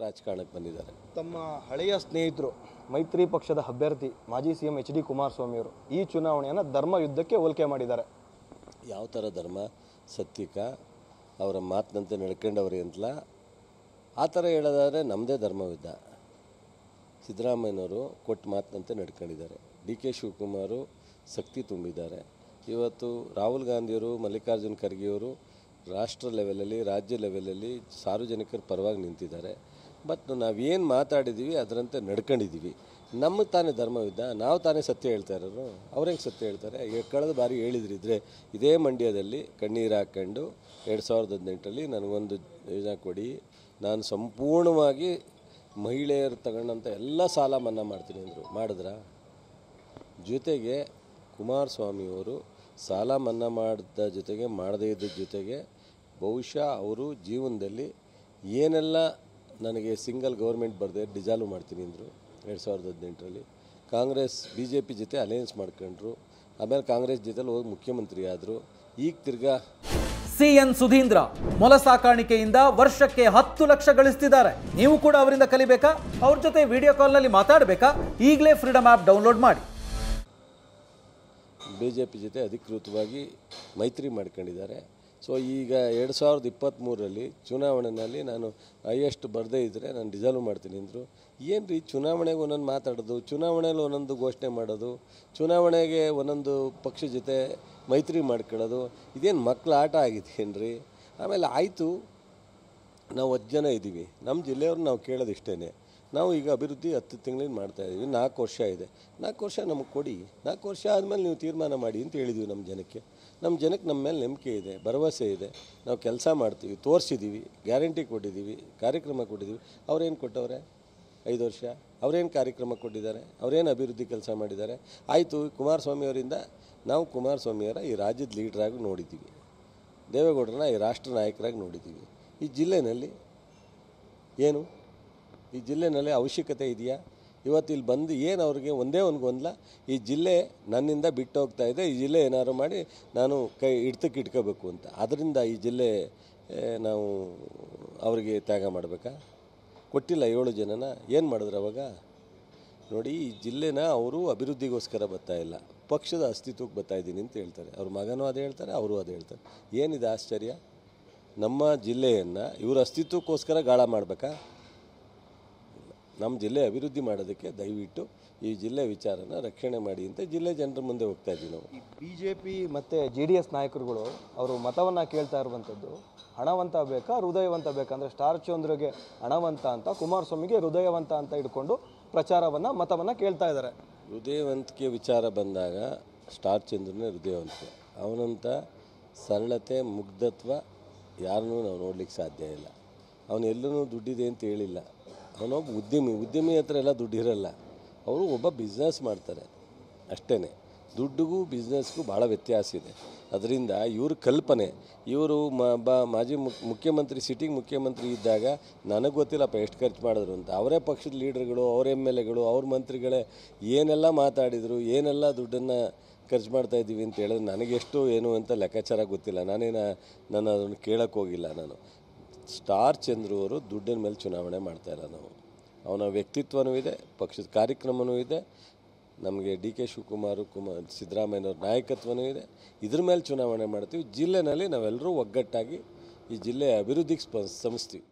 ರಾಜಕಾರಣಕ್ಕೆ ಬಂದಿದ್ದಾರೆ. ತಮ್ಮ ಹಳೆಯ ಸ್ನೇಹಿತರು ಮೈತ್ರಿ ಪಕ್ಷದ ಅಭ್ಯರ್ಥಿ ಮಾಜಿ ಸಿಎಂ HD ಕುಮಾರಸ್ವಾಮಿ ಅವರು ಈ ಚುನಾವಣೆಯನ್ನು ಧರ್ಮ ಯುದ್ಧಕ್ಕೆ ಹೋಲಿಕೆ ಮಾಡಿದ್ದಾರೆ. ಯಾವ ಥರ ಧರ್ಮ ಸತ್ವಿಕ ಅವರ ಮಾತಿನಂತೆ ನಡ್ಕೊಂಡವ್ರಿ ಅಂತಲ್ಲ, ಆ ಥರ ಹೇಳೋದಾದರೆ ನಮ್ಮದೇ ಧರ್ಮಯುದ್ಧ. ಸಿದ್ದರಾಮಯ್ಯನವರು ಕೊಟ್ಟ ಮಾತಿನಂತೆ ನಡ್ಕೊಂಡಿದ್ದಾರೆ. DK ಶಿವಕುಮಾರು ಶಕ್ತಿ ತುಂಬಿದ್ದಾರೆ. ಇವತ್ತು ರಾಹುಲ್ ಗಾಂಧಿಯವರು, ಮಲ್ಲಿಕಾರ್ಜುನ್ ಖರ್ಗೆಯವರು ರಾಷ್ಟ್ರ ಲೆವೆಲಲ್ಲಿ, ರಾಜ್ಯ ಲೆವೆಲಲ್ಲಿ ಸಾರ್ವಜನಿಕರ ಪರವಾಗಿ ನಿಂತಿದ್ದಾರೆ. ಬಟ್ ನಾವೇನು ಮಾತಾಡಿದ್ದೀವಿ ಅದರಂತೆ ನಡ್ಕೊಂಡಿದ್ದೀವಿ. ನಮಗೆ ತಾನೇ ಧರ್ಮವಿದ್ದ, ನಾವು ತಾನೇ ಸತ್ಯ ಹೇಳ್ತಾ ಇರೋರು. ಅವ್ರು ಹೆಂಗೆ ಸತ್ಯ ಹೇಳ್ತಾರೆ? ಕಳೆದ ಬಾರಿ ಹೇಳಿದ್ರಿದ್ರೆ ಇದೇ ಮಂಡ್ಯದಲ್ಲಿ ಕಣ್ಣೀರು ಹಾಕ್ಕೊಂಡು 2018ರಲ್ಲಿ ನನಗೊಂದು ಯೋಜನೆ ಕೊಡಿ, ನಾನು ಸಂಪೂರ್ಣವಾಗಿ ಮಹಿಳೆಯರು ತಗೊಂಡಂಥ ಎಲ್ಲ ಸಾಲ ಮನ್ನಾ ಮಾಡ್ತೀನಿ ಅಂದರು. ಮಾಡಿದ್ರ? ಜೊತೆಗೆ ಕುಮಾರಸ್ವಾಮಿಯವರು ಸಾಲ ಮನ್ನಾ ಮಾಡಿದ ಜೊತೆಗೆ ಮಾಡದೇ ಇದ್ದ ಜೊತೆಗೆ ಬಹುಶಃ ಅವರು ಜೀವನದಲ್ಲಿ ಏನೆಲ್ಲ ನನಗೆ ಸಿಂಗಲ್ ಗೌರ್ಮೆಂಟ್ ಬರದೆ ಡಿಸಾಲ್ವ್ ಮಾಡ್ತೀನಿ ಅಂದರು 2018ರಲ್ಲಿ. ಕಾಂಗ್ರೆಸ್ BJP ಜೊತೆ ಅಲಯನ್ಸ್ ಮಾಡ್ಕೊಂಡ್ರು. ಆಮೇಲೆ ಕಾಂಗ್ರೆಸ್ ಜೊತೆಲಿ ಹೋಗಿ ಮುಖ್ಯಮಂತ್ರಿ ಆದರು. ಈಗ ತಿರ್ಗಾ CN ಸುಧೀಂದ್ರ ಮೊಲ ಸಾಕಾಣಿಕೆಯಿಂದ ವರ್ಷಕ್ಕೆ 10 ಲಕ್ಷ ಗಳಿಸ್ತಿದ್ದಾರೆ. ನೀವು ಕೂಡ ಅವರಿಂದ ಕಲಿಬೇಕಾ? ಅವ್ರ ಜೊತೆ ವಿಡಿಯೋ ಕಾಲ್ನಲ್ಲಿ ಮಾತಾಡಬೇಕಾ? ಈಗಲೇ ಫ್ರೀಡಮ್ ಆ್ಯಪ್ ಡೌನ್ಲೋಡ್ ಮಾಡಿ. BJP ಜೊತೆ ಅಧಿಕೃತವಾಗಿ ಮೈತ್ರಿ ಮಾಡ್ಕೊಂಡಿದ್ದಾರೆ. ಸೊ ಈಗ 2023ರಲ್ಲಿ ಚುನಾವಣೆಯಲ್ಲಿ ನಾನು ಹೈಯೆಸ್ಟ್ ಬರದೇ ಇದ್ದರೆ ನಾನು ಡಿಸಾಲ್ವ್ ಮಾಡ್ತೀನಿ ಅಂದರು. ಏನು ರೀ, ಚುನಾವಣೆಗೆ ಒಂದೊಂದು ಮಾತಾಡೋದು, ಚುನಾವಣೆಯಲ್ಲಿ ಒಂದೊಂದು ಘೋಷಣೆ ಮಾಡೋದು, ಚುನಾವಣೆಗೆ ಒಂದೊಂದು ಪಕ್ಷ ಜೊತೆ ಮೈತ್ರಿ ಮಾಡ್ಕೊಳ್ಳೋದು, ಇದೇನು ಮಕ್ಕಳ ಆಟ ಆಗಿದೆಯೇನು ರೀ? ಆಮೇಲೆ ಆಯಿತು, ನಾವು 10 ಜನ ಇದ್ದೀವಿ. ನಮ್ಮ ಜಿಲ್ಲೆಯವ್ರು ನಾವು ಕೇಳೋದು ಇಷ್ಟೇ, ನಾವು ಈಗ ಅಭಿವೃದ್ಧಿ 10 ತಿಂಗಳಿಂದ ಮಾಡ್ತಾಯಿದ್ದೀವಿ. 4 ವರ್ಷ ಇದೆ, 4 ವರ್ಷ ನಮಗೆ ಕೊಡಿ, 4 ವರ್ಷ ಆದಮೇಲೆ ನೀವು ತೀರ್ಮಾನ ಮಾಡಿ ಅಂತ ಹೇಳಿದ್ದೀವಿ ನಮ್ಮ ಜನಕ್ಕೆ. ನಮ್ಮ ಮೇಲೆ ನಂಬಿಕೆ ಇದೆ, ಭರವಸೆ ಇದೆ, ನಾವು ಕೆಲಸ ಮಾಡ್ತೀವಿ, ತೋರಿಸಿದ್ದೀವಿ, ಗ್ಯಾರಂಟಿ ಕೊಟ್ಟಿದ್ದೀವಿ, ಕಾರ್ಯಕ್ರಮ ಕೊಟ್ಟಿದ್ದೀವಿ. ಅವ್ರೇನು ಕೊಟ್ಟವ್ರೆ 5 ವರ್ಷ? ಅವರೇನು ಕಾರ್ಯಕ್ರಮ ಕೊಟ್ಟಿದ್ದಾರೆ? ಅವರೇನು ಅಭಿವೃದ್ಧಿ ಕೆಲಸ ಮಾಡಿದ್ದಾರೆ? ಆಯಿತು, ಕುಮಾರಸ್ವಾಮಿಯವರಿಂದ ನಾವು ಕುಮಾರಸ್ವಾಮಿಯವರ ಈ ರಾಜ್ಯದ ಲೀಡ್ರಾಗಿ ನೋಡಿದ್ದೀವಿ, ದೇವೇಗೌಡರನ್ನ ಈ ರಾಷ್ಟ್ರ ನಾಯಕರಾಗಿ ನೋಡಿದ್ದೀವಿ. ಈ ಜಿಲ್ಲೆಯಲ್ಲಿ ಏನು, ಈ ಜಿಲ್ಲೆಯಲ್ಲಿ ಅವಶ್ಯಕತೆ ಇದೆಯಾ? ಇವತ್ತು ಇಲ್ಲಿ ಬಂದು ಏನು ಅವ್ರಿಗೆ ಒಂದೇ ಒಂದು ಗೊಂದಲ, ಈ ಜಿಲ್ಲೆ ನನ್ನಿಂದ ಬಿಟ್ಟು ಹೋಗ್ತಾ ಇದೆ, ಈ ಜಿಲ್ಲೆ ಏನಾದ್ರು ಮಾಡಿ ನಾನು ಕೈ ಇಟ್ಕೋಬೇಕು ಅಂತ. ಅದರಿಂದ ಈ ಜಿಲ್ಲೆ ನಾವು ಅವರಿಗೆ ತ್ಯಾಗ ಮಾಡಬೇಕಾ? ಕೊಟ್ಟಿಲ್ಲ 7 ಜನನ, ಏನು ಮಾಡಿದ್ರು ಅವಾಗ? ನೋಡಿ, ಈ ಜಿಲ್ಲೆನ ಅವರು ಅಭಿವೃದ್ಧಿಗೋಸ್ಕರ ಬರ್ತಾಯಿಲ್ಲ, ಪಕ್ಷದ ಅಸ್ತಿತ್ವಕ್ಕೆ ಬರ್ತಾಯಿದ್ದೀನಿ ಅಂತ ಹೇಳ್ತಾರೆ. ಅವ್ರ ಮಗನೂ ಅದೇ ಹೇಳ್ತಾರೆ, ಅವರು ಅದೇ ಹೇಳ್ತಾರೆ. ಏನಿದೆ ಆಶ್ಚರ್ಯ? ನಮ್ಮ ಜಿಲ್ಲೆಯನ್ನು ಇವರು ಅಸ್ತಿತ್ವಕ್ಕೋಸ್ಕರ ಗಾಳ ಮಾಡಬೇಕಾ? ನಮ್ಮ ಜಿಲ್ಲೆ ಅಭಿವೃದ್ಧಿ ಮಾಡೋದಕ್ಕೆ ದಯವಿಟ್ಟು ಈ ಜಿಲ್ಲೆ ವಿಚಾರನ ರಕ್ಷಣೆ ಮಾಡಿ ಅಂತ ಜಿಲ್ಲೆ ಜನರ ಮುಂದೆ ಹೋಗ್ತಾ ಇದ್ದೀವಿ ನಾವು. BJP ಮತ್ತು JDS ನಾಯಕರುಗಳು ಅವರು ಮತವನ್ನು ಕೇಳ್ತಾ ಇರುವಂಥದ್ದು, ಹಣವಂತ ಬೇಕಾ ಹೃದಯವಂತ ಬೇಕಾ? ಅಂದರೆ ಸ್ಟಾರ್ ಚಂದ್ರಗೆ ಹಣವಂತ ಅಂತ, ಕುಮಾರಸ್ವಾಮಿಗೆ ಹೃದಯವಂತ ಅಂತ ಹಿಡ್ಕೊಂಡು ಮತವನ್ನು ಕೇಳ್ತಾ ಇದ್ದಾರೆ. ಹೃದಯವಂತಿಕೆ ವಿಚಾರ ಬಂದಾಗ ಸ್ಟಾರ್ ಚಂದ್ರನೇ ಹೃದಯವಂತಿಕೆ. ಅವನಂಥ ಸರಳತೆ, ಮುಗ್ಧತ್ವ ಯಾರನ್ನೂ ನಾವು ನೋಡ್ಲಿಕ್ಕೆ ಸಾಧ್ಯ ಇಲ್ಲ. ಅವನು ಎಲ್ಲೂ ದುಡ್ಡಿದೆ ಅಂತ ಹೇಳಿಲ್ಲ. ಅವನೊಬ್ಬ ಉದ್ಯಮಿ ಹತ್ರ ಎಲ್ಲ ದುಡ್ಡಿರಲ್ಲ. ಅವರು ಒಬ್ಬ ಬಿಸ್ನೆಸ್ ಮಾಡ್ತಾರೆ ಅಷ್ಟೇ. ದುಡ್ಡಿಗೂ ಬಿಸ್ನೆಸ್ಗೂ ಭಾಳ ವ್ಯತ್ಯಾಸ ಇದೆ. ಅದರಿಂದ ಇವ್ರ ಕಲ್ಪನೆ, ಇವರು ಮಾಜಿ ಮುಖ್ಯಮಂತ್ರಿ, ಸಿಟ್ಟಿಂಗ್ ಮುಖ್ಯಮಂತ್ರಿ ಇದ್ದಾಗ ನನಗೆ ಗೊತ್ತಿಲ್ಲಪ್ಪ ಎಷ್ಟು ಖರ್ಚು ಮಾಡಿದ್ರು ಅಂತ. ಅವರೇ ಪಕ್ಷದ ಲೀಡರ್ಗಳು, ಅವ್ರ MLAಗಳು, ಅವ್ರ ಮಂತ್ರಿಗಳೇ ಏನೆಲ್ಲ ಮಾತಾಡಿದರು, ಏನೆಲ್ಲ ದುಡ್ಡನ್ನು ಖರ್ಚು ಮಾಡ್ತಾಯಿದ್ದೀವಿ ಅಂತ ಹೇಳಿದ್ರೆ ನನಗೆಷ್ಟು ಏನು ಅಂತ ಲೆಕ್ಕಾಚಾರ ಗೊತ್ತಿಲ್ಲ. ನಾನು ಅದನ್ನು ಕೇಳೋಕ್ಕೆ ಹೋಗಿಲ್ಲ. ನಾನು ಸ್ಟಾರ್ ಚಂದ್ರು ಅವರು ದುಡ್ಡಿನ ಮೇಲೆ ಚುನಾವಣೆ ಮಾಡ್ತಾಯಿಲ್ಲ. ನಾವು ಅವನ ವ್ಯಕ್ತಿತ್ವನೂ ಇದೆ, ಪಕ್ಷದ ಕಾರ್ಯಕ್ರಮವೂ ಇದೆ, ನಮಗೆ DK ಶಿವಕುಮಾರ್, ಸಿದ್ದರಾಮಯ್ಯನವ್ರ ನಾಯಕತ್ವನೂ ಇದೆ. ಇದ್ರ ಮೇಲೆ ಚುನಾವಣೆ ಮಾಡ್ತೀವಿ. ಜಿಲ್ಲೆಯಲ್ಲಿ ನಾವೆಲ್ಲರೂ ಒಗ್ಗಟ್ಟಾಗಿ ಈ ಜಿಲ್ಲೆಯ ಅಭಿವೃದ್ಧಿಗೆ ಶ್ರಮಿಸ್ತೀವಿ.